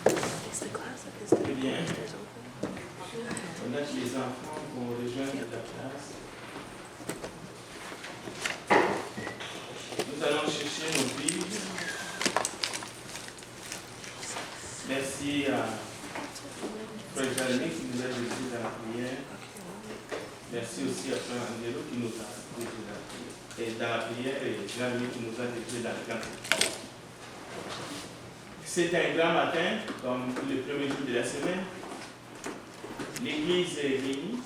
Très bien. Pendant que les enfants vont rejoindre la classe, nous allons chercher nos Bibles. Merci à Frère Jalmi qui nous a dirigé dans la prière. Merci aussi à Frère Angelo qui nous a dirigé dans la prière et Jalmi qui nous a dirigé dans le cantique. C'est un grand matin, comme le premier jour de la semaine. L'église est réunie.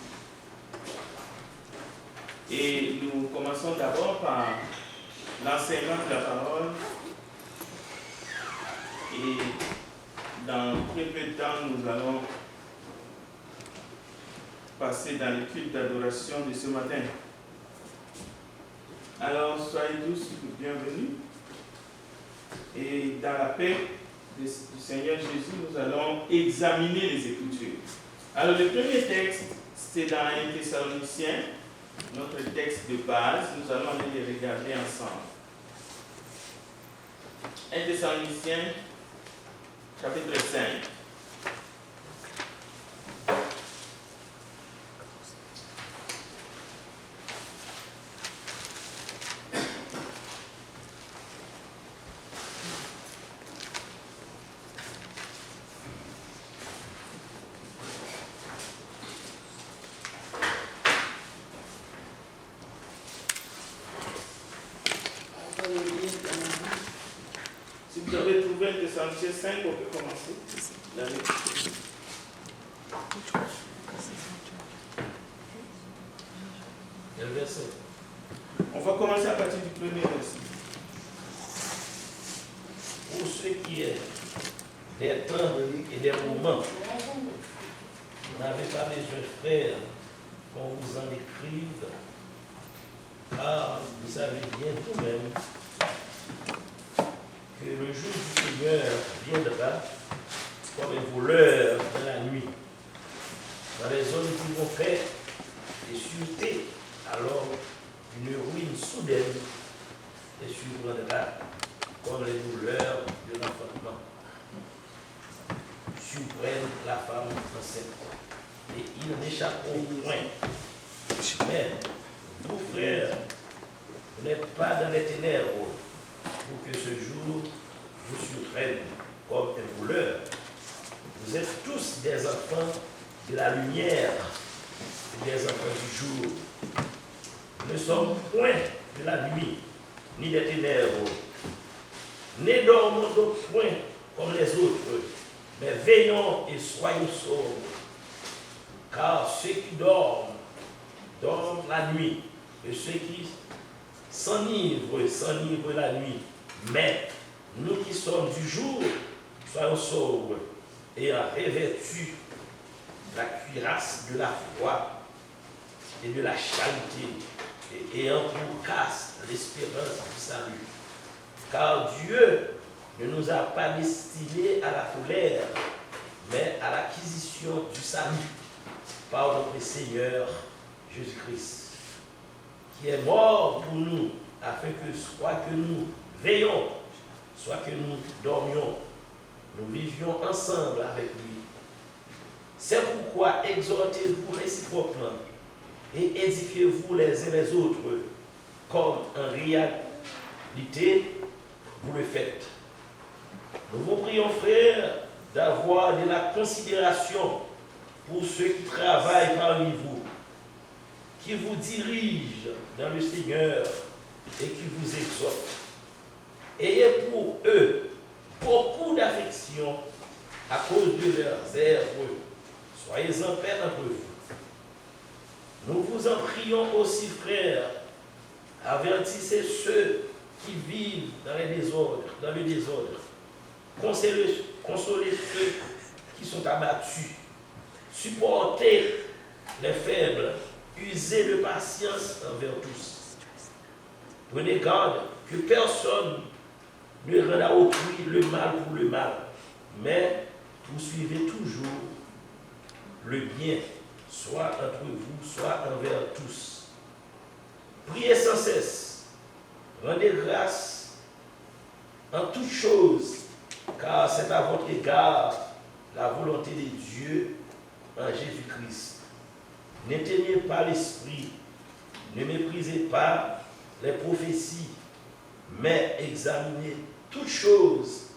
Et nous commençons d'abord par l'enseignement de la parole. Et dans très peu de temps, nous allons passer dans le culte d'adoration de ce matin. Alors, soyez tous bienvenus. Et dans la paix du Seigneur Jésus, nous allons examiner les Écritures. Alors, le premier texte, c'est dans 1 Thessaloniciens, notre texte de base. Nous allons aller les regarder ensemble. 1 Thessaloniciens, chapitre 5. Si vous avez trouvé 1 Thessaloniciens 5, on peut commencer la lecture. Quel verset? On va commencer à partir du premier verset. Pour ce qui est des temps et des moments, vous n'avez pas besoin, frères, qu'on vous en écrive, car vous savez bien vous-même que le jour du Seigneur viendra comme un voleur dans la nuit, dans les zones qui vont faire des sûretés, alors une ruine soudaine les surprendra comme les douleurs de l'enfantement surprennent la femme enceinte, et ils n'échapperont point. Mais vous, frères, vous n'êtes pas dans les ténèbres pour que ce jour vous surprenne comme un voleur. Vous êtes tous des enfants de la lumière et des enfants du jour. Nous ne sommes point de la nuit, ni des ténèbres. Ne dormons donc point comme les autres, mais veillons et soyons sobres. Car ceux qui dorment, dorment la nuit, et ceux qui s'enivrent, s'enivrent la nuit. Mais nous qui sommes du jour, soyons sobres, ayant revêtu la cuirasse de la foi et de la charité, et ayant pour casque l'espérance du salut. Car Dieu ne nous a pas destinés à la colère, mais à l'acquisition du salut par notre Seigneur Jésus-Christ, qui est mort pour nous, afin que soit que nous veillons, soit que nous dormions, nous vivions ensemble avec lui. C'est pourquoi exhortez-vous réciproquement et édifiez-vous les uns les autres, comme en réalité vous le faites. Nous vous prions, frères, d'avoir de la considération pour ceux qui travaillent parmi vous, qui vous dirigent dans le Seigneur et qui vous exhortent. Ayez pour eux beaucoup d'affection à cause de leurs œuvres. Soyez en paix entre vous. Nous vous en prions aussi, frères, avertissez ceux qui vivent dans le désordre. Consolez ceux qui sont abattus. Supportez les faibles. Usez de patience envers tous. Prenez garde que personne ne rende à autrui le mal pour le mal, mais poursuivez toujours le bien, soit entre vous, soit envers tous. Priez sans cesse, rendez grâce en toutes choses, car c'est à votre égard la volonté de Dieu en Jésus-Christ. N'éteignez pas l'esprit, ne méprisez pas les prophéties, mais examinez toutes choses,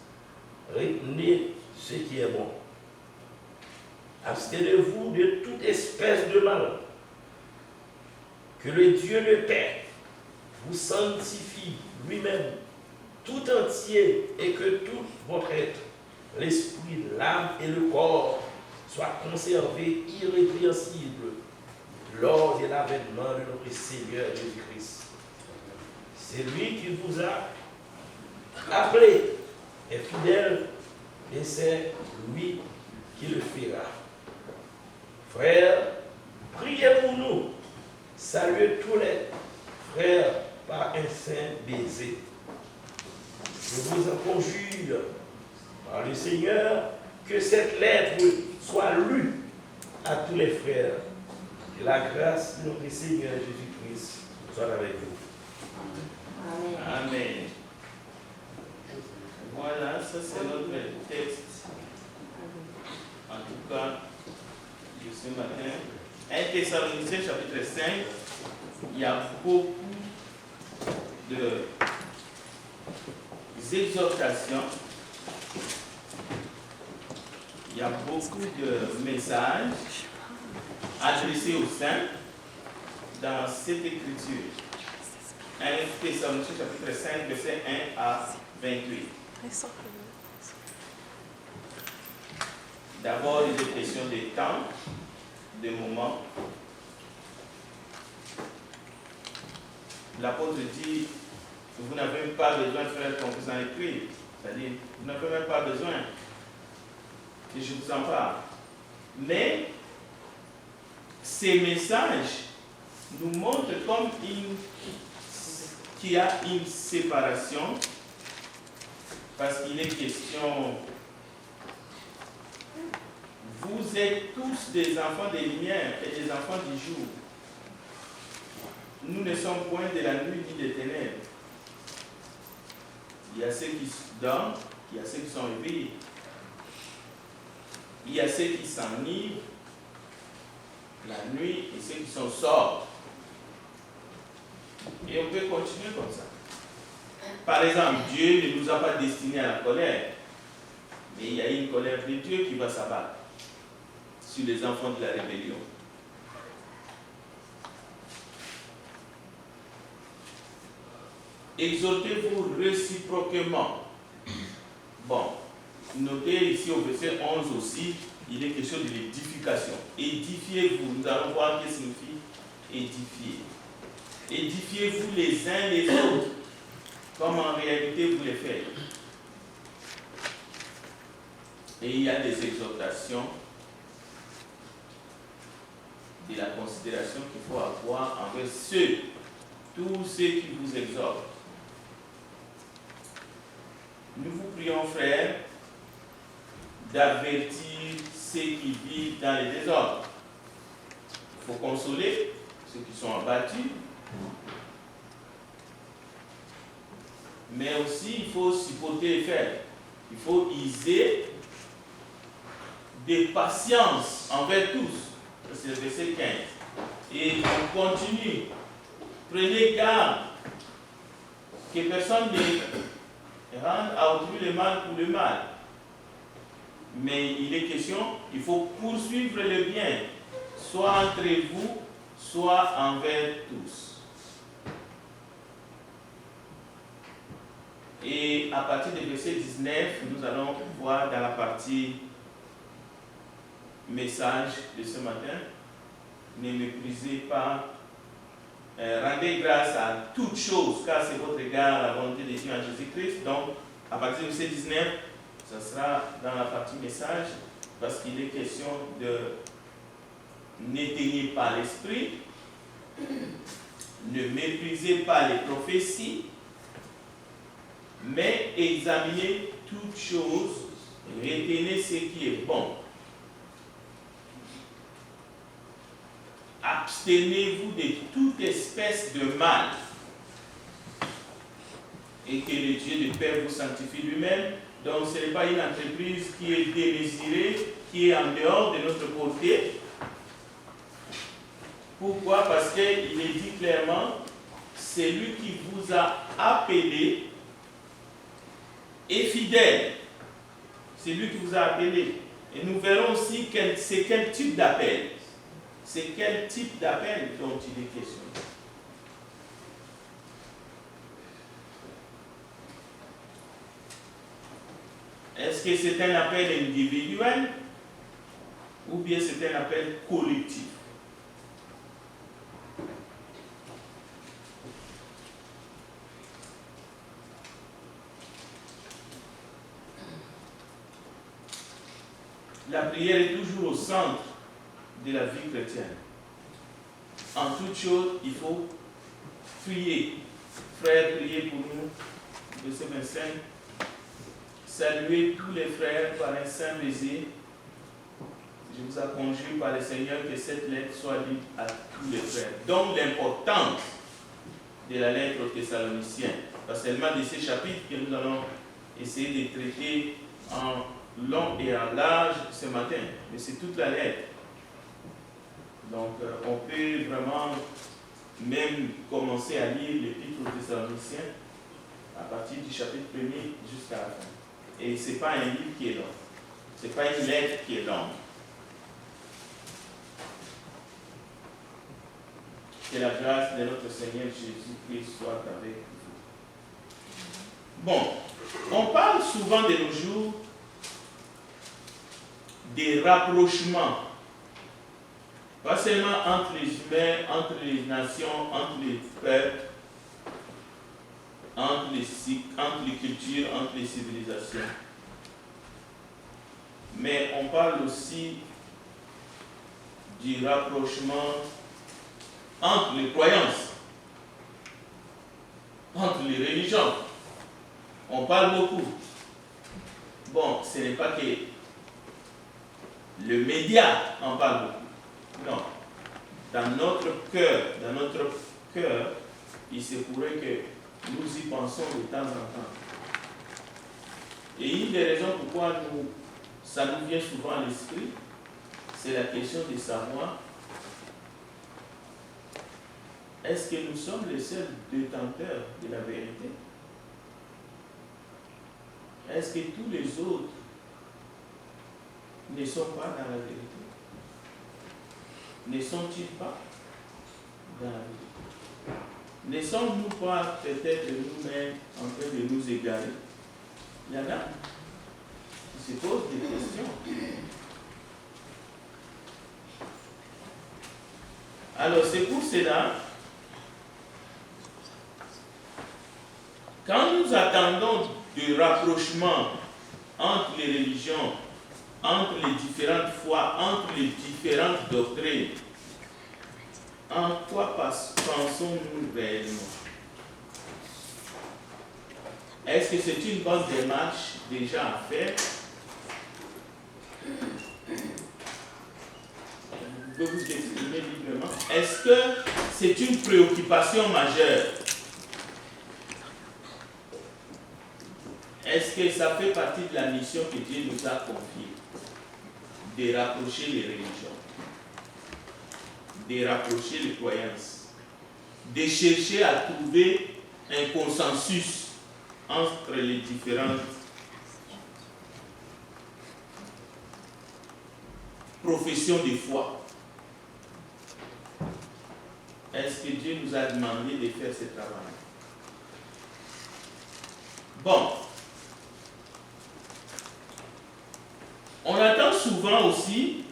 retenez ce qui est bon. Abstenez-vous de toute espèce de mal. Que le Dieu le Père vous sanctifie lui-même tout entier et que tout votre être, l'esprit, l'âme et le corps soient conservés irrépréhensibles lors de l'avènement de notre Seigneur Jésus-Christ. C'est lui qui vous a appelé, est fidèle et c'est lui qui le fera. Frères, priez pour nous. Saluez tous les frères par un saint baiser. Je vous en conjure, par le Seigneur, que cette lettre soit lue à tous les frères. Que la grâce de notre Seigneur Jésus-Christ soit avec vous. Amen. Amen. Voilà, ça c'est notre texte. En tout cas, de ce matin. 1 Thessaloniciens chapitre 5, il y a beaucoup d'exhortations, il y a beaucoup de messages adressés aux saints dans cette écriture. 1 Thessaloniciens chapitre 5, verset 1 à 28. D'abord, il est question des temps, des moments. L'apôtre dit que vous n'avez même pas besoin de faire comme vous en écrire. C'est-à-dire, vous n'avez même pas besoin que je vous en parle. Mais ces messages nous montrent comme qu'il y a une séparation parce qu'il est question. Vous êtes tous des enfants des lumières et des enfants du jour. Nous ne sommes point de la nuit ni des ténèbres. Il y a ceux qui dorment, il y a ceux qui sont éveillés. Il y a ceux qui s'enivrent la nuit et ceux qui sont sobres. Et on peut continuer comme ça. Par exemple, Dieu ne nous a pas destinés à la colère, mais il y a une colère de Dieu qui va s'abattre sur les enfants de la rébellion. Exhortez-vous réciproquement. Bon, notez ici au verset 11 aussi, il est question de l'édification. Édifiez-vous, nous allons voir ce que signifie édifier. Édifiez-vous les uns les autres, comme en réalité vous les faites. Et il y a des exhortations de la considération qu'il faut avoir envers tous ceux qui vous exhortent. Nous vous prions, frères, d'avertir ceux qui vivent dans les désordres. Il faut consoler ceux qui sont abattus, mais aussi il faut supporter et faire. Il faut user de patience envers tous. C'est le verset 15. Et on continue. Prenez garde que personne ne rende à autrui le mal pour le mal. Mais il est question, il faut poursuivre le bien, soit entre vous, soit envers tous. Et à partir du verset 19, nous allons voir dans la partie message de ce matin, ne méprisez pas, rendez grâce à toutes choses, car c'est votre égard à la volonté de Dieu en Jésus-Christ. Donc, à partir du verset 19, ce sera dans la partie message, parce qu'il est question de n'éteignez pas l'esprit, ne méprisez pas les prophéties, mais examinez toutes choses, retenez ce qui est bon. Abstenez-vous de toute espèce de mal, et que le Dieu de paix vous sanctifie lui-même, Donc ce n'est pas une entreprise qui est démesurée, qui est en dehors de notre portée. Pourquoi? Parce qu'il est dit clairement, c'est lui qui vous a appelé est fidèle. C'est lui qui vous a appelé. Et nous verrons aussi c'est quel type d'appel. C'est quel type d'appel dont il est question. Est-ce que c'est un appel individuel ou bien c'est un appel collectif? La prière est toujours au centre de la vie chrétienne. En toute chose, il faut prier. Frères, priez pour nous. Verset 25. Saluez tous les frères par un saint baiser. Je vous conjure par le Seigneur que cette lettre soit lue à tous les frères. Donc l'importance de la lettre aux Thessaloniciens. Pas seulement de ces chapitres que nous allons essayer de traiter en long et en large ce matin, mais c'est toute la lettre. Donc on peut vraiment même commencer à lire l'épître aux Thessaloniciens à partir du chapitre 1er jusqu'à la fin. Et ce n'est pas un livre qui est long. Ce n'est pas une lettre qui est longue. Que la grâce de notre Seigneur Jésus-Christ soit avec vous. Bon, on parle souvent de nos jours des rapprochements, pas seulement entre les humains, entre les nations, entre les peuples, entre les cultures, entre les civilisations. Mais on parle aussi du rapprochement entre les croyances, entre les religions. On parle beaucoup. Bon, ce n'est pas que le média en parle beaucoup. Non. Dans notre cœur, il se pourrait que nous y pensons de temps en temps. Et une des raisons pourquoi ça nous vient souvent à l'esprit, c'est la question de savoir est-ce que nous sommes les seuls détenteurs de la vérité? Est-ce que tous les autres ne sont pas dans la vérité? Ne sont-ils pas dans la vérité? Ne sommes-nous pas peut-être nous-mêmes en train de nous égarer? Il y en a qui se posent des questions. Alors c'est pour cela, quand nous attendons du rapprochement entre les religions, entre les différentes foi, entre les différentes doctrines, en quoi pensons-nous réellement? Est-ce que c'est une bonne démarche déjà à faire? Vous pouvez vous exprimer librement. Est-ce que c'est une préoccupation majeure? Est-ce que ça fait partie de la mission que Dieu nous a confiée? De rapprocher les religions, de rapprocher les croyances, de chercher à trouver un consensus entre les différentes professions de foi. Est-ce que Dieu nous a demandé de faire ce travail? Bon. On entend souvent aussi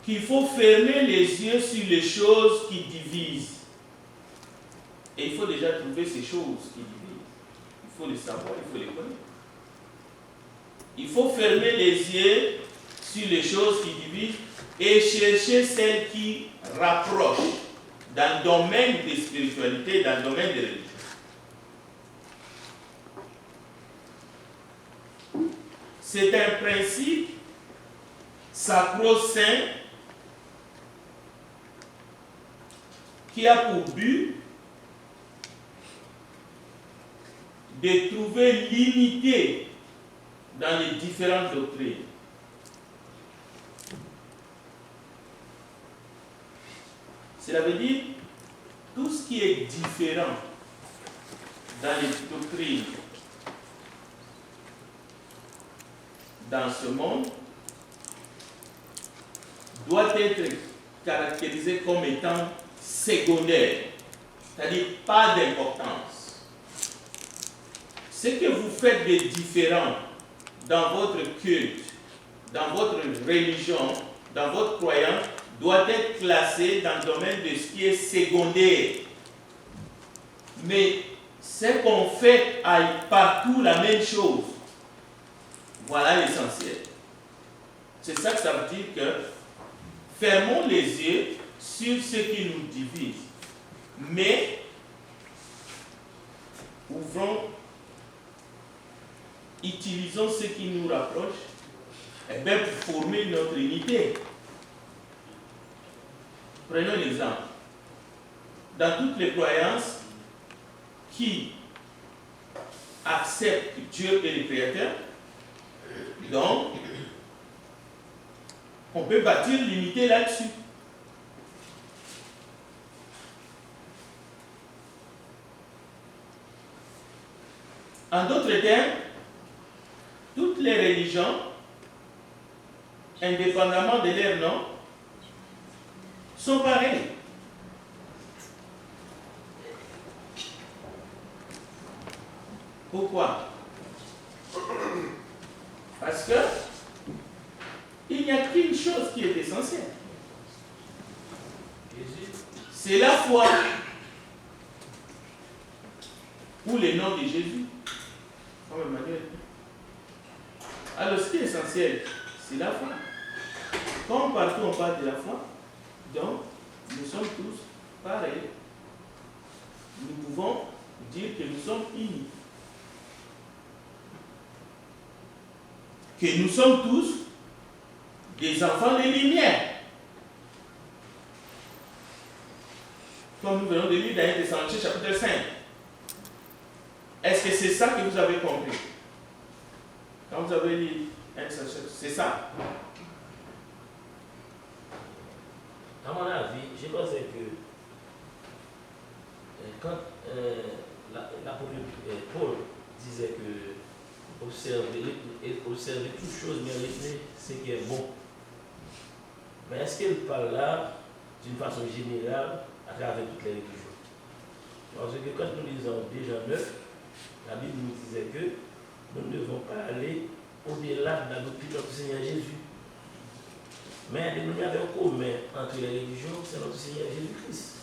qu'il faut fermer les yeux sur les choses qui divisent. Et il faut déjà trouver ces choses qui divisent. Il faut les savoir, il faut les connaître. Il faut fermer les yeux sur les choses qui divisent et chercher celles qui rapprochent dans le domaine de spiritualité, dans le domaine de religion. C'est un principe sacro-saint qui a pour but de trouver l'unité dans les différentes doctrines. Cela veut dire tout ce qui est différent dans les doctrines dans ce monde doit être caractérisé comme étant secondaire, c'est-à-dire pas d'importance. Ce que vous faites de différent dans votre culte, dans votre religion, dans votre croyance, doit être classé dans le domaine de ce qui est secondaire. Mais ce qu'on fait aille partout la même chose. Voilà l'essentiel. C'est ça que ça veut dire que fermons les yeux sur ce qui nous divise, mais utilisons ce qui nous rapproche pour former notre unité. Prenons un exemple. Dans toutes les croyances qui acceptent que Dieu est le Créateur, donc, on peut bâtir l'unité là-dessus. En d'autres termes, toutes les religions, indépendamment de leur nom, sont pareilles. Pourquoi? Parce que il n'y a qu'une chose qui est essentielle. C'est la foi. Ou le nom de Jésus. Comme Emmanuel. Alors ce qui est essentiel, c'est la foi. Comme partout on parle de la foi, donc nous sommes tous pareils. Nous pouvons dire que nous sommes unis. Que nous sommes tous des enfants de lumière. Comme nous venons de lire dans 1 Thessaloniciens chapitre 5. Est-ce que c'est ça que vous avez compris? Quand vous avez lu 1 Thessaloniciens, c'est ça? À mon avis, je pense que quand l'apôtre Paul disait que observer toutes choses, mais retenez ce qui est bon. Mais est-ce qu'elle parle là d'une façon générale à travers toutes les religions? Parce que quand nous lisons déjà 9, la Bible nous disait que nous ne devons pas aller au-delà de la doctrine de notre Seigneur Jésus. Mais il y avait un commun entre les religions, c'est notre Seigneur Jésus-Christ.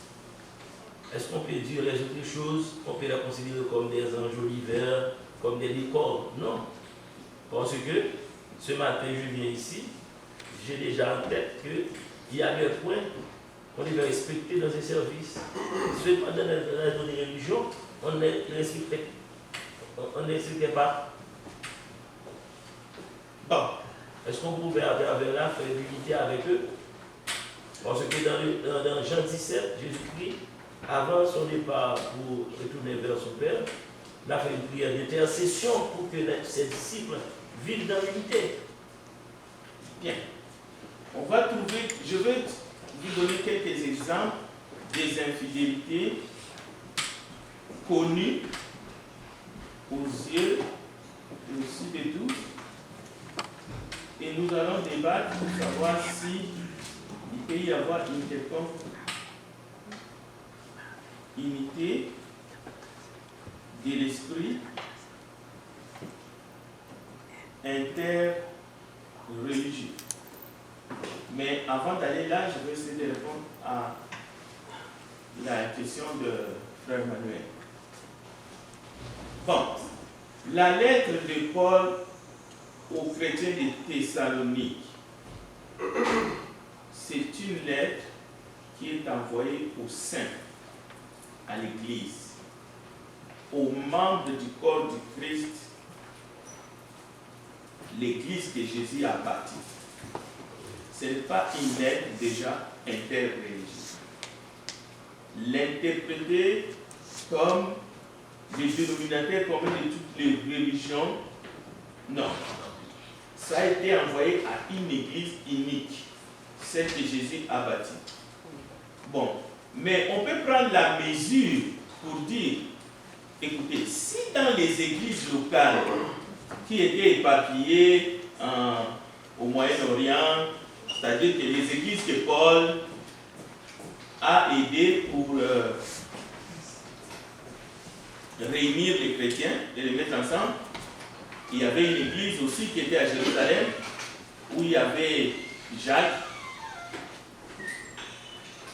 Est-ce qu'on peut dire les autres choses, on peut les considérer comme des anges olivers, comme des licornes? Non. Parce que ce matin, je viens ici, j'ai déjà en tête qu'il y a des points qu'on devait respecter dans ces services. Cependant, dans les religions, on ne respectait pas. Bon. Est-ce qu'on pouvait à travers là faire l'unité avec eux? Parce que dans Jean 17, Jésus-Christ, avant son départ pour retourner vers son Père, il a fait une prière d'intercession pour que ses disciples vivent dans l'unité. Bien. On va trouver, je vais vous donner quelques exemples des infidélités connues aux yeux aussi de tous. Et nous allons débattre pour savoir si il peut y avoir une quelconque unité de l'esprit interreligieux. Mais avant d'aller là, je vais essayer de répondre à la question de Frère Manuel. Bon, la lettre de Paul aux chrétiens de Thessalonique, c'est une lettre qui est envoyée aux saints, à l'Église, aux membres du corps du Christ, l'Église que Jésus a bâtie. Ce n'est pas une lettre déjà interreligieuse. L'interpréter comme les dénominateurs communs de toutes les religions. Non. Ça a été envoyé à une église unique, celle que Jésus a bâtie. Bon, mais on peut prendre la mesure pour dire, écoutez, si dans les églises locales qui étaient éparpillées au Moyen-Orient, c'est-à-dire que les églises que Paul a aidées pour réunir les chrétiens et les mettre ensemble, il y avait une église aussi qui était à Jérusalem, où il y avait Jacques,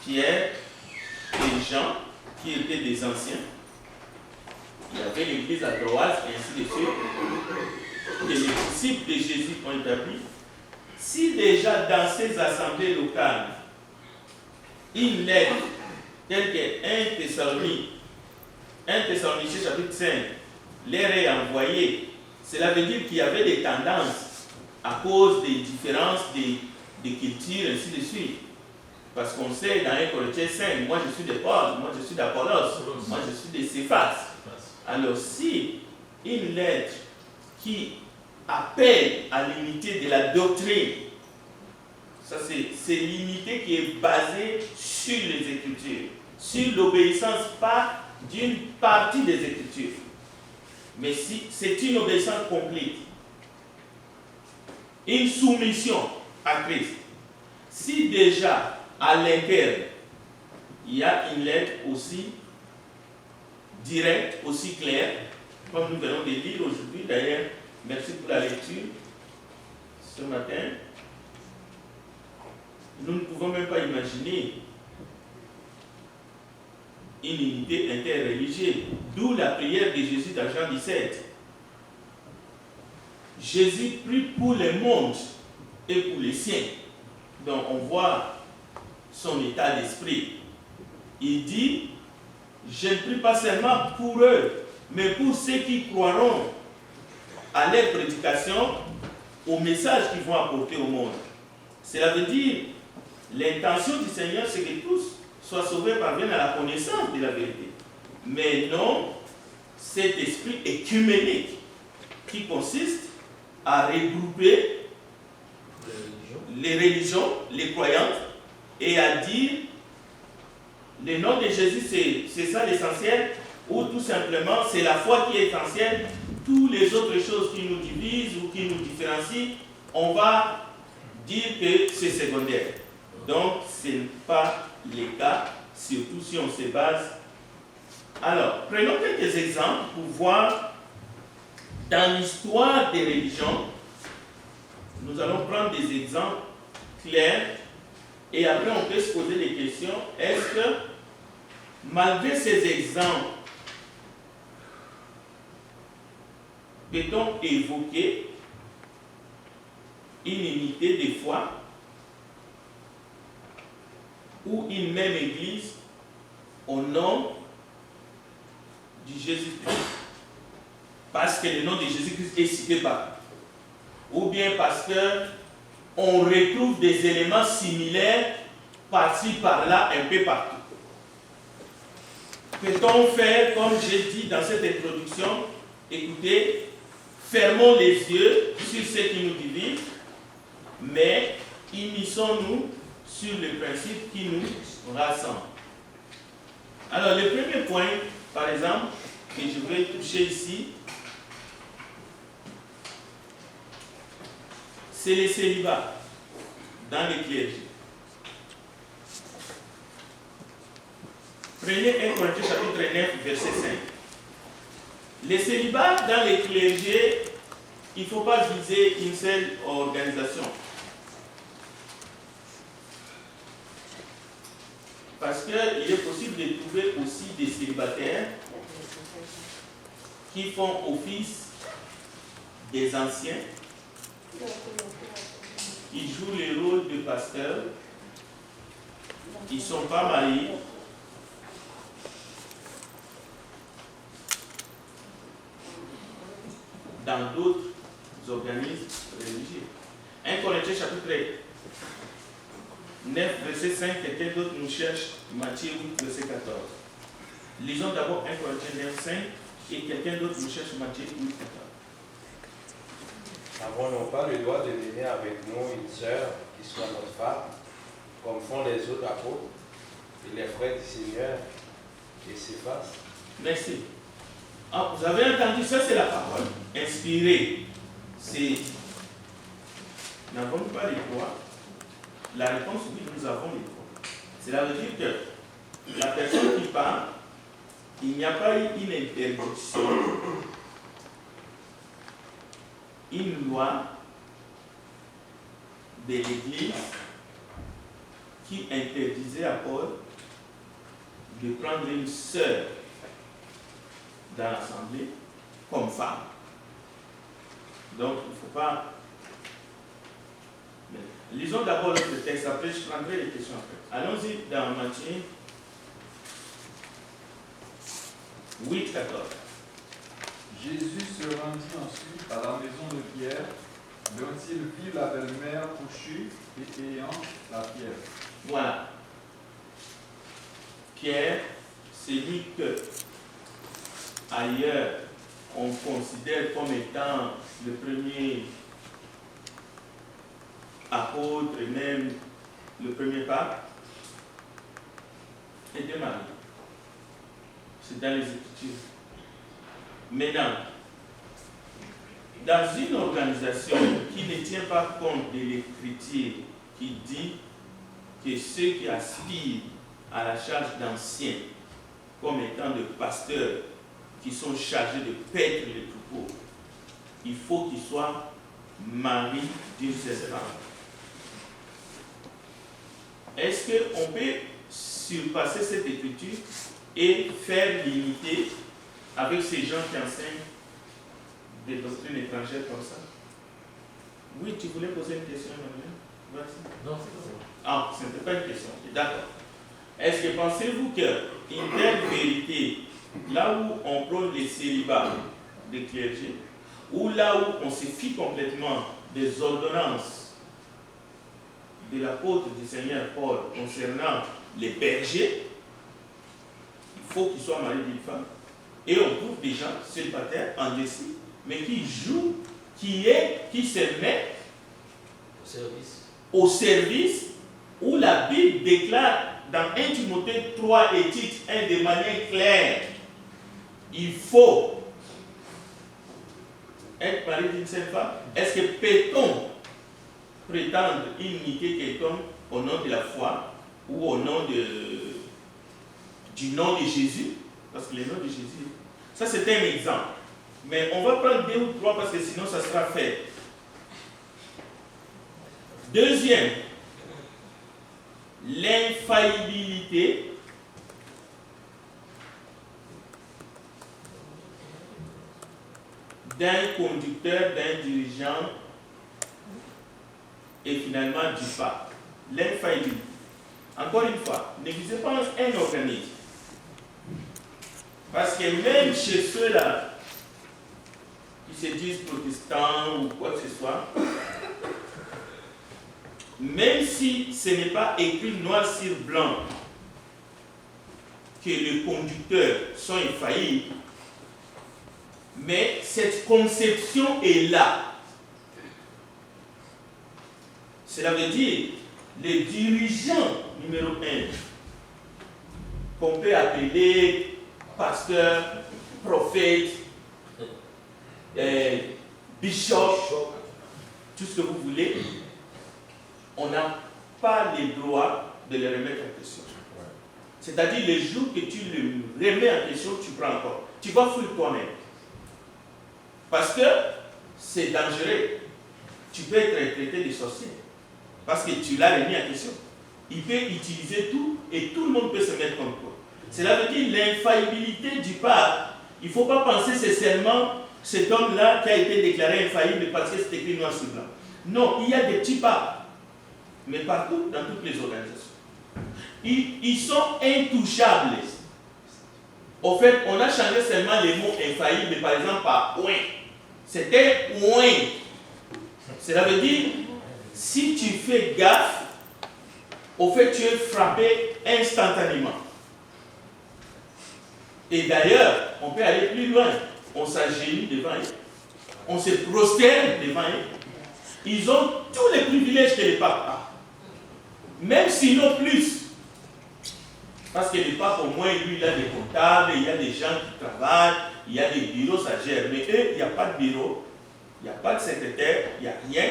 Pierre et Jean, qui étaient des anciens. Il y avait l'église à Troas, et ainsi de suite, que les disciples de Jésus ont établi. Si déjà dans ces assemblées locales, une lettre telle que 1 Thessaloniciens chapitre 5 leur est envoyée, cela veut dire qu'il y avait des tendances à cause des différences de culture, ainsi de suite. Parce qu'on sait dans 1 Corinthiens 5, moi je suis de Paul, moi je suis d'Apollos, moi je suis de Céphas. Alors si une lettre qui appelle à l'unité de la doctrine, ça c'est l'unité qui est basée sur les Écritures, sur l'obéissance pas d'une partie des Écritures, mais si c'est une obéissance complète, une soumission à Christ. Si déjà à l'interne, il y a une lettre aussi directe, aussi claire, comme nous venons de lire aujourd'hui, d'ailleurs, merci pour la lecture ce matin. Nous ne pouvons même pas imaginer une unité interreligieuse, d'où la prière de Jésus dans Jean 17. Jésus prie pour le monde et pour les siens. Donc on voit son état d'esprit. Il dit, je ne prie pas seulement pour eux, mais pour ceux qui croiront à leur prédication, au message qu'ils vont apporter au monde. Cela veut dire, l'intention du Seigneur, c'est que tous soient sauvés, parviennent à la connaissance de la vérité. Mais non, cet esprit œcuménique qui consiste à regrouper les religions, les croyantes, et à dire le nom de Jésus, c'est ça l'essentiel, ou tout simplement c'est la foi qui est essentielle. Toutes les autres choses qui nous divisent ou qui nous différencient, on va dire que c'est secondaire. Donc ce n'est pas le cas, surtout si on se base. Alors, prenons quelques exemples pour voir dans l'histoire des religions. Nous allons prendre des exemples clairs et après on peut se poser des questions. Est-ce que malgré ces exemples, peut-on évoquer une unité de foi ou une même église au nom de Jésus-Christ? Parce que le nom de Jésus-Christ est cité partout. Ou bien parce qu'on retrouve des éléments similaires par-ci, par-là, un peu partout. Peut-on faire, comme j'ai dit dans cette introduction, écoutez, fermons les yeux sur ce qui nous divise, mais unissons-nous sur le principe qui nous rassemble. Alors, le premier point, par exemple, que je vais toucher ici, c'est le célibat dans les clergés. Prenez 1 Corinthiens chapitre 9, verset 5. Le célibat dans les clergés, il ne faut pas viser une seule organisation. Parce qu'il est possible de trouver aussi des célibataires qui font office des anciens, qui jouent le rôle de pasteur, ils ne sont pas mariés, dans d'autres organismes religieux. 1 Corinthiens chapitre 9, verset 5, quelqu'un d'autre nous cherche Matthieu 8, verset 14. Lisons d'abord 1 Corinthiens 9, 5. Et quelqu'un d'autre nous cherche Matthieu 8, 14. N'avons-nous pas le droit de mener avec nous une sœur qui soit notre femme, comme font les autres apôtres et les frères du Seigneur et Céphas? Merci. Ah, vous avez entendu, ça c'est la parole inspirée. C'est n'avons-nous pas les droits? La réponse oui, nous avons les droits. Cela veut dire que la personne qui parle, il n'y a pas eu une interdiction, une loi de l'Église qui interdisait à Paul de prendre une sœur dans l'assemblée comme femme. Donc, il ne faut pas... Lisons d'abord le texte, après je prendrai les questions après. Allons-y dans Matthieu 8, 14. Jésus se rendit ensuite à la maison de Pierre, dont il vit la belle-mère couchée et ayant la fièvre. Voilà. Pierre, c'est lui que ailleurs on considère comme étant le premier apôtre et même le premier pape, était marié. C'est dans les Écritures. Maintenant, dans une organisation qui ne tient pas compte de l'Écriture, qui dit que ceux qui aspirent à la charge d'anciens, comme étant de pasteurs, qui sont chargés de paître les troupeaux, il faut qu'ils soient mariés d'une seule femme. Est-ce qu'on peut surpasser cette écriture et faire l'unité avec ces gens qui enseignent des doctrines étrangères comme ça? Oui, tu voulais poser une question, Emmanuel? Vas-y. Non, c'est pas ça. Ah, ce n'était pas une question. D'accord. Est-ce que pensez-vous qu'une telle vérité, là où on prône les célibats des clergés, ou là où on se fie complètement des ordonnances de l'apôtre du Seigneur Paul concernant les bergers, il faut qu'ils soient mariés d'une femme. Et on trouve des gens célibataires en décès, mais qui jouent, qui se mettent au service où la Bible déclare dans 1 Timothée 3 et titre 1 de manière claire, il faut être marié d'une seule femme. Est-ce que peut-on prétendre imiter quelqu'un au nom de la foi ou au nom du nom de Jésus? Parce que le nom de Jésus, ça c'est un exemple. Mais on va prendre 2 ou 3 parce que sinon ça sera fait. Deuxième, l'infaillibilité d'un conducteur, d'un dirigeant et finalement du pape. L'infaillibilité. Encore une fois, ne visez pas un organisme. Parce que même chez ceux-là qui se disent protestants ou quoi que ce soit, même si ce n'est pas écrit noir sur blanc que les conducteurs sont infaillibles, mais cette conception est là. Cela veut dire les dirigeants numéro 1, qu'on peut appeler pasteur, prophète, bishop, tout ce que vous voulez, on n'a pas le droit de les remettre en question. C'est-à-dire, les jours que tu le remets en question, tu prends encore. Tu vas fouiller toi-même. Parce que c'est dangereux. Tu peux être traité de sorcier. Parce que tu l'as remis en question. Il peut utiliser tout et tout le monde peut se mettre contre toi. Cela veut dire l'infaillibilité du pape. Il ne faut pas penser que c'est seulement cet homme-là qui a été déclaré infaillible parce que c'est écrit noir sur blanc. Non, il y a des petits papes. Mais partout, dans toutes les organisations. Ils sont intouchables. Au fait, on a changé seulement les mots infaillibles, par exemple par ouin. C'était ouin. Cela veut dire, si tu fais gaffe, au fait, tu es frappé instantanément. Et d'ailleurs, on peut aller plus loin. On s'agenouille devant eux. On se prosterne devant eux. Ils ont tous les privilèges que les papes ont. Même sinon plus. Parce que le pape, au moins, lui, il a des comptables, il y a des gens qui travaillent, il y a des bureaux, ça gère. Mais eux, il n'y a pas de bureau, il n'y a pas de secrétaire, il n'y a rien.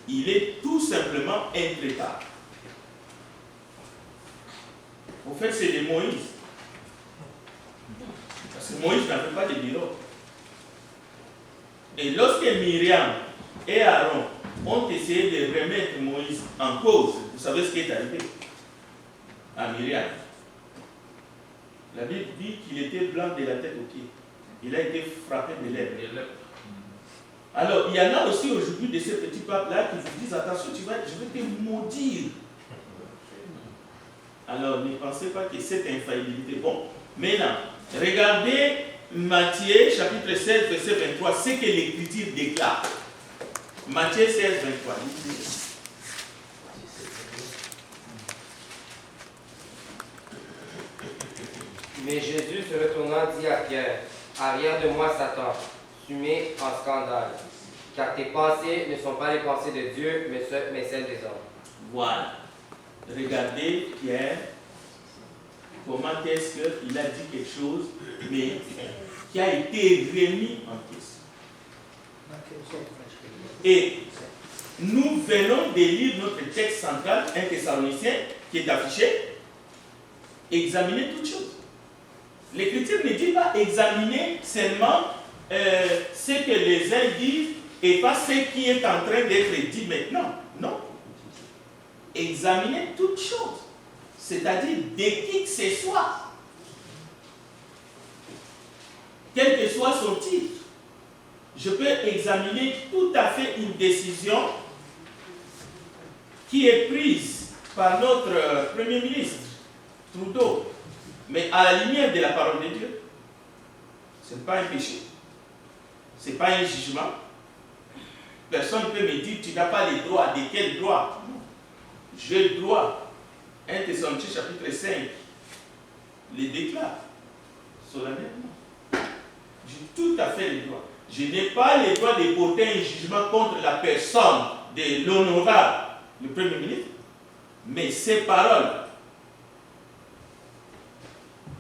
Il est tout simplement intraitable. En fait, c'est de Moïse. Parce que Moïse n'avait pas de bureau. Et lorsque Myriam et Aaron ont essayé de remettre Moïse en cause, vous savez ce qui est arrivé à Myriam. La Bible dit qu'il était blanc de la tête aux pieds. Il a été frappé de lèvres. Alors, il y en a aussi aujourd'hui de ces petits papes-là qui vous disent, attention, je vais te maudire. Alors, ne pensez pas que cette infaillibilité. Bon, maintenant, regardez Matthieu, chapitre 16, verset 23, c'est que l'Écriture déclare. Matthieu 16, 23. Mais Jésus se retournant dit à Pierre, arrière de moi Satan, tu mets en scandale, car tes pensées ne sont pas les pensées de Dieu, mais celles des hommes. Voilà. Regardez Pierre, comment est-ce qu'il a dit quelque chose, mais qui a été remis en question. Et nous venons de lire notre texte central, 1 Thessaloniciens, qui est affiché, examiner toutes choses. L'Écriture ne dit pas examiner seulement ce que les uns disent et pas ce qui est en train d'être dit maintenant. Non. Examiner toutes choses. C'est-à-dire de qui que ce soit. Quel que soit son titre. Je peux examiner tout à fait une décision qui est prise par notre Premier ministre, Trudeau. Mais à la lumière de la parole de Dieu, ce n'est pas un péché. Ce n'est pas un jugement. Personne ne peut me dire, tu n'as pas les droits. De quel droit? J'ai le droit. 1 Thessaloniciens chapitre 5 les déclare solennellement. J'ai tout à fait les droits. Je n'ai pas le droit de porter un jugement contre la personne de l'honorable, le Premier ministre, mais ces paroles,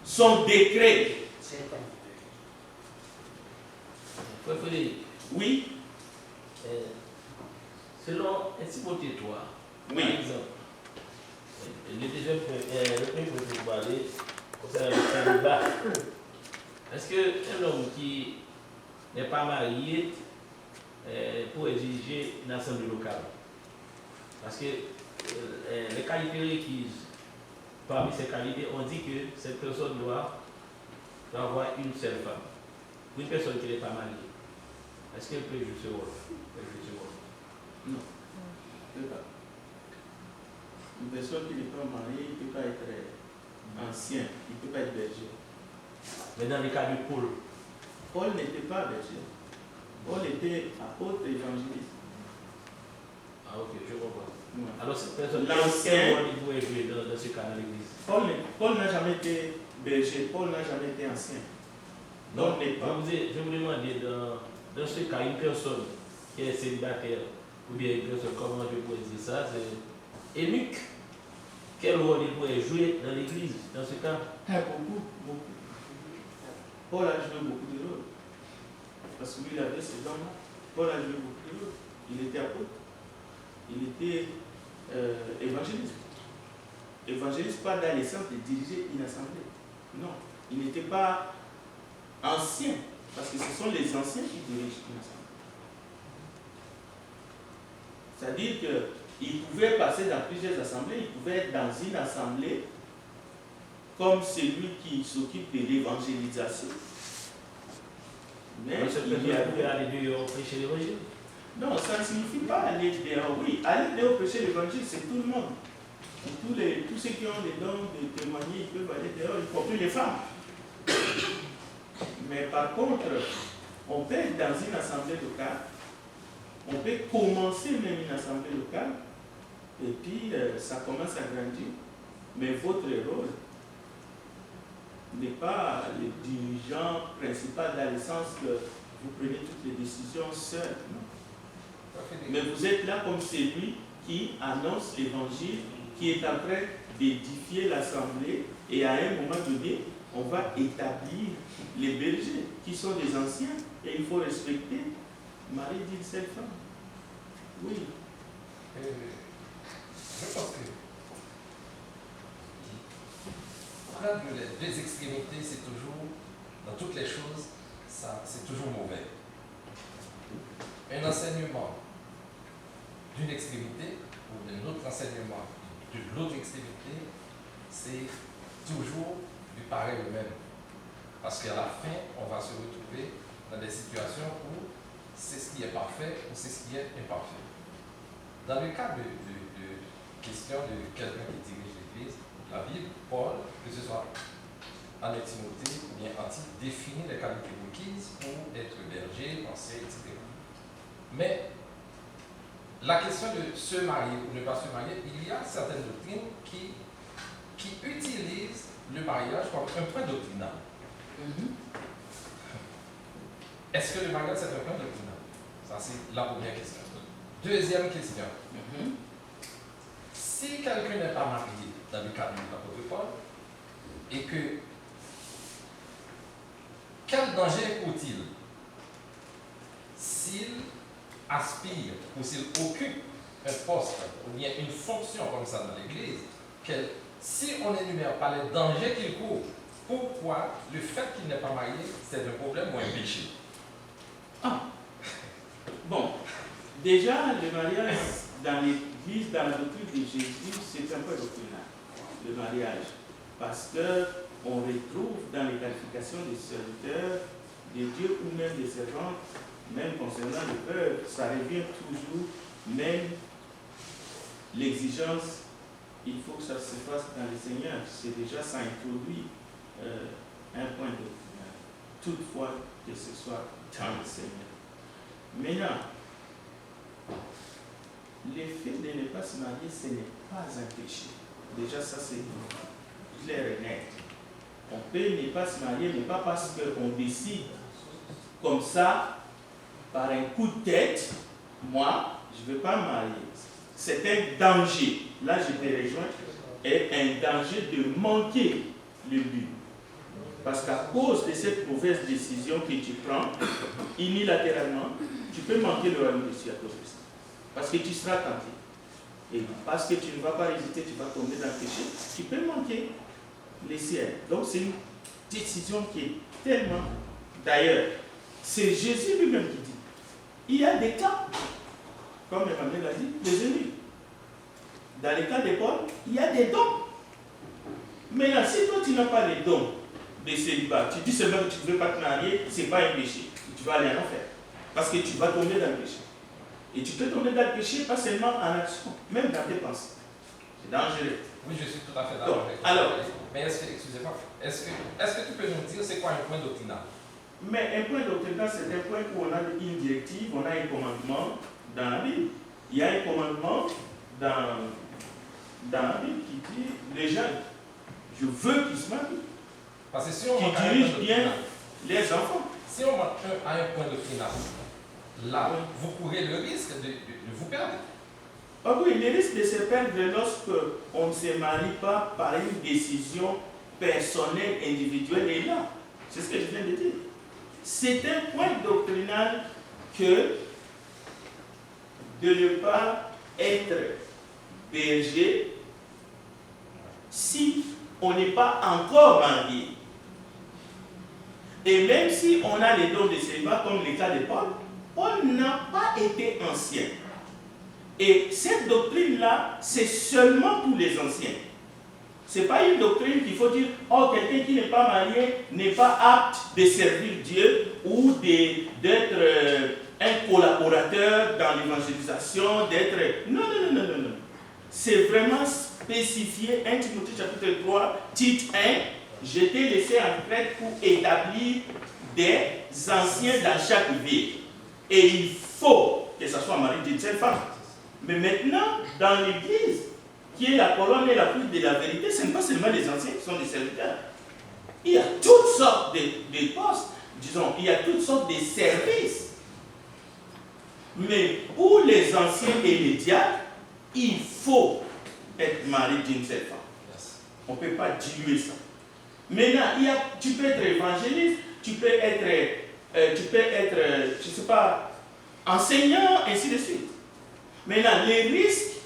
son décret. Oui. Selon un petit territoire, Oui. par exemple, le premier point que vous parlez concernant le célibat. Est-ce qu'un homme qui n'est pas marié pour exiger une assemblée locale? Parce que les qualités requises, parmi ces qualités, on dit que cette personne doit avoir une seule femme. Pour une personne qui n'est pas mariée, est-ce qu'elle peut jouer ce rôle? Non. Il ne peut pas. Une personne qui n'est pas mariée, il ne peut pas être ancien, il ne peut pas être berger. Mais dans le cas de Paul, Paul n'était pas berger. Paul était apôtre évangéliste. ah ok, je comprends. Ouais. Alors cette personne, L'ancien- quel rôle il pouvait jouer dans ce cas dans l'église? Paul n'a jamais été berger, Paul n'a jamais été ancien. Donc, Paul n'est pas. je vous demande, dans ce cas, une personne qui est célibataire, ou bien une personne, comment je pourrais dire ça, c'est eunuque. Quel rôle il pourrait jouer dans l'église, dans ce cas? Beaucoup. Paul a joué beaucoup de rôles. Parce que lui, il avait ce dons-là. Paul a joué beaucoup de rôles. Il était apôtre. Il était évangéliste. Évangéliste, pas dans le sens de diriger une assemblée. Non. Il n'était pas ancien. Parce que ce sont les anciens qui dirigent une assemblée. C'est-à-dire qu'il pouvait passer dans plusieurs assemblées. Il pouvait être dans une assemblée comme celui qui s'occupe de l'évangélisation. Mais Alors, cette il y personne pouvait a... aller dehors prêcher l'évangile. Non, ça ne signifie pas aller dehors. Oui, aller dehors prêcher l'évangile, c'est tout le monde. Tous ceux qui ont les dons de témoigner, ils peuvent aller dehors, y compris les femmes. Mais par contre, on peut être dans une assemblée locale, on peut commencer même une assemblée locale, et puis ça commence à grandir. Mais votre rôle, n'est pas le dirigeant principal dans le sens que vous prenez toutes les décisions seul. Non. Mais vous êtes là comme celui qui annonce l'évangile, qui est en train d'édifier l'assemblée, et à un moment donné, on va établir les bergers, qui sont des anciens, et il faut respecter Marie d'une seule femme. Oui. Je pense que prendre les deux extrémités, c'est toujours, dans toutes les choses, c'est toujours mauvais. Un enseignement d'une extrémité ou d'un autre enseignement de l'autre extrémité, c'est toujours du pareil au même. Parce qu'à la fin, on va se retrouver dans des situations où c'est ce qui est parfait ou c'est ce qui est imparfait. Dans le cas de question de quelqu'un qui dirige l'Église, la Bible, Paul, que ce soit en Timothée ou bien en Tite, définit les qualités requises pour être berger, conseiller, etc. Mais la question de se marier ou ne pas se marier, il y a certaines doctrines qui utilisent le mariage comme un point doctrinal. Est-ce que le mariage c'est un point doctrinal? Ça c'est la première question. Deuxième question. Si quelqu'un n'est pas marié dans le cadre de l'apôtre Paul, et que quel danger court-il s'il aspire ou s'il occupe un poste ou bien une fonction comme ça dans l'Église, si on n'énumère pas les dangers qu'il court, pourquoi le fait qu'il n'est pas marié, c'est un problème ou un péché? Bon, déjà, le mariage dans l'Église, dans la doctrine de Jésus, c'est un peu doctrinal, le mariage. Parce qu'on retrouve dans les qualifications des serviteurs, des dieux ou même des servantes, même concernant le peuple, ça revient toujours, même l'exigence, il faut que ça se fasse dans le Seigneur. C'est déjà, ça introduit un point doctrinal, toutefois que ce soit dans le Seigneur. Maintenant, le fait de ne pas se marier, ce n'est pas un péché. Déjà, ça c'est clair et net. On peut ne pas se marier, mais pas parce qu'on décide comme ça, par un coup de tête, moi, je ne veux pas me marier. C'est un danger. Là, je te rejoins, et un danger de manquer le but. Parce qu'à cause de cette mauvaise décision que tu prends, unilatéralement, tu peux manquer le royaume de Dieu à cause de ça. Parce que tu seras tenté. Et parce que tu ne vas pas résister, tu vas tomber dans le péché, tu peux manquer les ciels. Donc c'est une décision qui est tellement... D'ailleurs, c'est Jésus lui-même qui dit, il y a des cas, comme Emmanuel a dit, des élus. Dans les cas de Paul, il y a des dons. Maintenant, si toi tu n'as pas les dons de célibat, tu dis seulement que tu ne veux pas te marier, ce n'est pas un péché. Tu vas aller en enfer. Parce que tu vas tomber dans le péché. Et tu peux tomber dans le péché, pas seulement en action, même dans tes pensées. C'est dangereux. Oui, je suis tout à fait d'accord avec toi. Alors, mais excusez-moi, est-ce que tu peux nous dire c'est quoi un point doctrinal? Mais un point doctrinal, c'est un point où on a une directive, on a un commandement dans la Bible. Il y a un commandement dans la Bible qui dit, les gens, je veux qu'ils se marient. Parce que si on qui dirigent bien les enfants. Si on manque à un point doctrinal, là, vous courez le risque de vous perdre. Ah oui, le risque de se perdre lorsqu'on ne se marie pas par une décision personnelle, individuelle est là. C'est ce que je viens de dire. C'est un point doctrinal que de ne pas être berger si on n'est pas encore marié. Et même si on a les dons de célibat, comme le cas de Paul, Paul n'a pas été ancien. Et cette doctrine-là, c'est seulement pour les anciens. Ce n'est pas une doctrine qu'il faut dire, oh, quelqu'un qui n'est pas marié n'est pas apte de servir Dieu ou d'être un collaborateur dans l'évangélisation, d'être... Non. C'est vraiment spécifié, 1 Timothée chapitre 3, titre 1, je t'ai laissé en Crète pour établir des anciens dans chaque ville. Et il faut que ce soit marié d'une seule femme. Mais maintenant, dans l'Église, qui est la colonne et la poutre de la vérité, ce n'est pas seulement les anciens qui sont des serviteurs. Il y a toutes sortes de postes, disons, il y a toutes sortes de services. Mais pour les anciens et les diacres, il faut être marié d'une seule femme. On ne peut pas diluer ça. Maintenant, tu peux être évangéliste, tu peux être, je ne sais pas, enseignant, ainsi de suite. Maintenant, le risque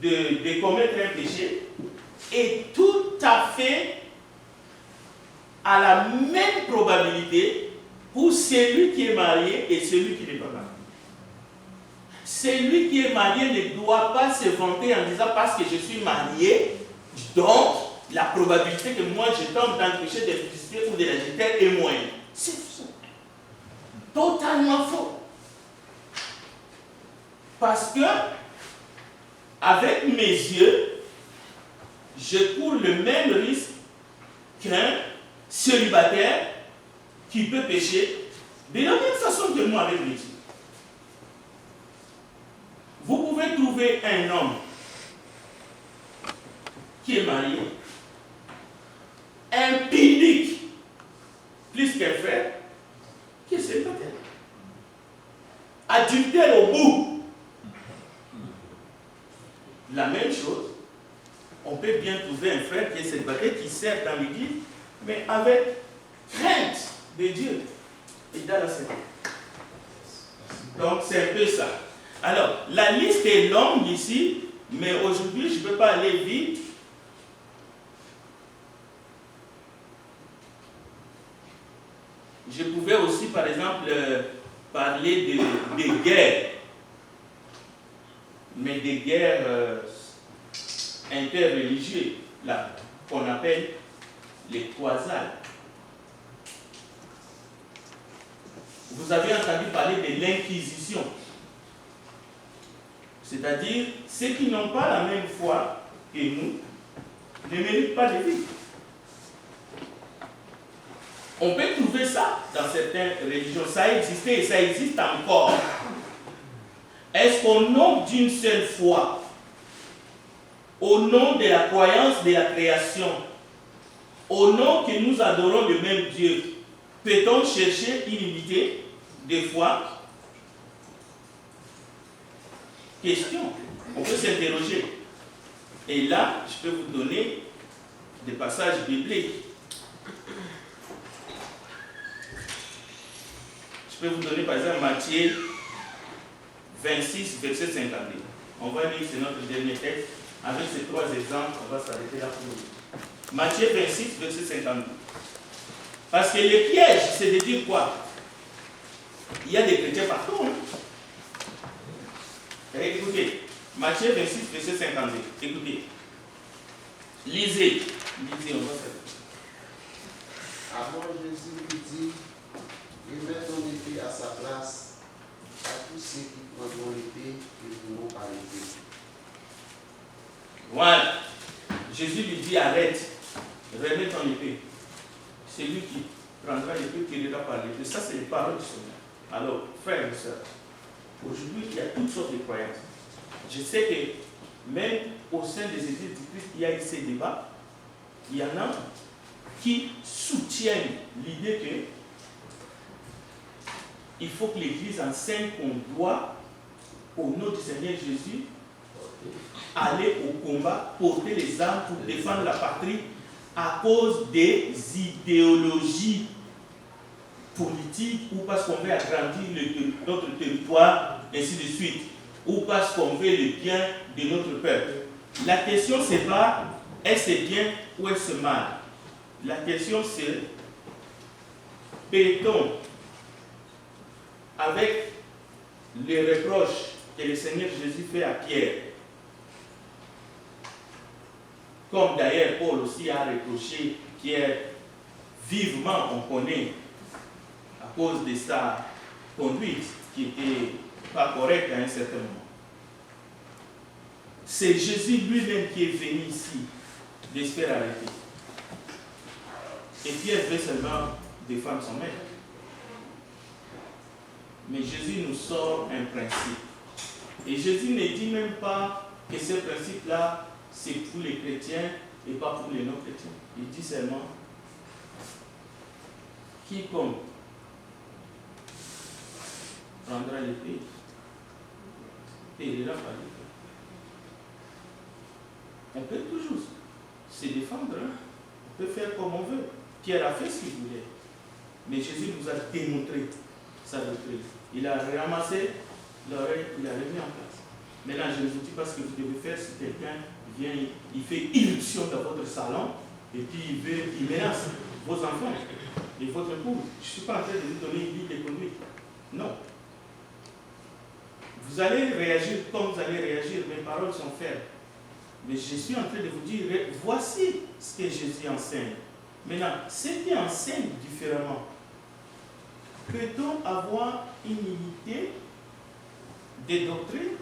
de commettre un péché est tout à fait à la même probabilité pour celui qui est marié et celui qui n'est pas marié. Celui qui est marié ne doit pas se vanter en disant parce que je suis marié, donc la probabilité que moi je tombe dans le péché de l'impudicité ou de l'adultère est moindre. C'est faux. Totalement faux. Parce que, avec mes yeux, je cours le même risque qu'un célibataire qui peut pécher de la même façon que moi avec mes yeux. Vous pouvez trouver un homme qui est marié, impudique, plus qu'un frère, qui est célibataire. Adultère au bout. La même chose, on peut bien trouver un frère qui est célibataire, qui sert dans l'église, mais avec crainte de Dieu et dans la sainteté. Donc c'est un peu ça. Alors, la liste est longue ici, mais aujourd'hui, je ne peux pas aller vite. Je pouvais aussi, par exemple, parler des guerres, mais des guerres interreligieuses, là, qu'on appelle les croisades. Vous avez entendu parler de l'Inquisition. C'est-à-dire, ceux qui n'ont pas la même foi que nous ne méritent pas de vie. On peut trouver ça dans certaines religions. Ça existait et ça existe encore. Est-ce qu'au nom d'une seule foi, au nom de la croyance de la création, au nom que nous adorons le même Dieu, peut-on chercher une unité de foi? Question. On peut s'interroger. Et là, je peux vous donner des passages bibliques. Je peux vous donner par exemple Matthieu 26, verset 52. On va lire, c'est notre dernier texte. Avec ces trois exemples, on va s'arrêter là pour nous. Matthieu 26, verset 52. Parce que le piège, c'est de dire quoi? Il y a des chrétiens partout. Hein? Écoutez, Matthieu 26, verset 52. Écoutez. Lisez. Lisez, on va faire. Alors Jésus lui dit, remets ton épée à sa place, à tous ceux qui prendront l'épée et pourront par l'épée. Voilà. Jésus lui dit, arrête, remets ton épée. Celui qui prendra l'épée, qui ira par l'épée. Ça, c'est les paroles du Seigneur. Alors, frères et sœurs, aujourd'hui, il y a toutes sortes de croyances. Je sais que même au sein des églises du Christ, il y a eu ces débats. Il y en a qui soutiennent l'idée que il faut que l'Église enseigne qu'on doit, au nom du Seigneur Jésus, aller au combat, porter les armes pour défendre la patrie à cause des idéologies politiques ou parce qu'on veut agrandir notre territoire, ainsi de suite, ou parce qu'on veut le bien de notre peuple. La question, c'est pas est-ce bien ou est-ce mal. La question, c'est peut-on, avec les reproches que le Seigneur Jésus fait à Pierre, comme d'ailleurs Paul aussi a reproché Pierre vivement, on connaît, à cause de sa conduite qui n'était pas correcte à un certain moment. C'est Jésus lui-même qui est venu ici, de se faire arrêter. Et Pierre veut seulement défendre son maître. Mais Jésus nous sort un principe. Et Jésus ne dit même pas que ce principe-là, c'est pour les chrétiens et pas pour les non-chrétiens. Il dit seulement, quiconque prendra l'épée périra par l'épée. On peut toujours se défendre, hein. On peut faire comme on veut. Pierre a fait ce qu'il voulait. Mais Jésus nous a démontré sa doctrine. Il a ramassé l'oreille, il a remis en place. Maintenant, je ne vous dis pas ce que vous devez faire si quelqu'un vient, il fait irruption dans votre salon et puis il menace vos enfants et votre épouse. Je ne suis pas en train de vous donner une ligne de conduite. Non. Vous allez réagir comme vous allez réagir. Mes paroles sont fermes. Mais je suis en train de vous dire, voici ce que Jésus enseigne. Maintenant, ceux qui enseignent différemment, peut-on avoir une unité des doctrines,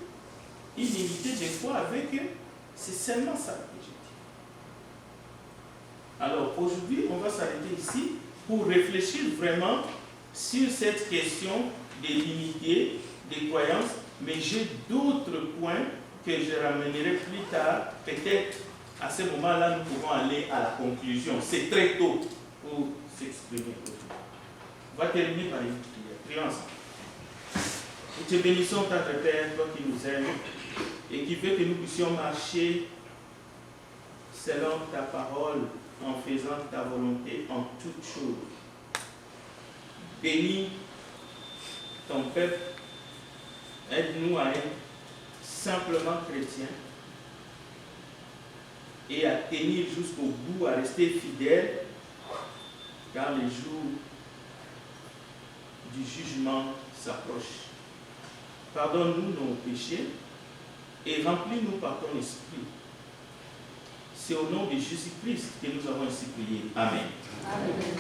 une unité des foi avec eux? C'est seulement ça que je dis. Alors aujourd'hui, on va s'arrêter ici pour réfléchir vraiment sur cette question de l'unité des croyances, mais j'ai d'autres points que je ramènerai plus tard. Peut-être à ce moment-là, nous pouvons aller à la conclusion. C'est très tôt pour s'exprimer. On va terminer par une prière. Prions ensemble. Nous te bénissons, Tante Père, toi qui nous aimes et qui veux que nous puissions marcher selon ta parole, en faisant ta volonté en toutes choses. Bénis ton peuple, aide-nous à être simplement chrétiens et à tenir jusqu'au bout, à rester fidèles, car les jours du jugement s'approchent. Pardonne-nous nos péchés et remplis-nous par ton esprit. C'est au nom de Jésus-Christ que nous avons ainsi prié. Amen. Amen.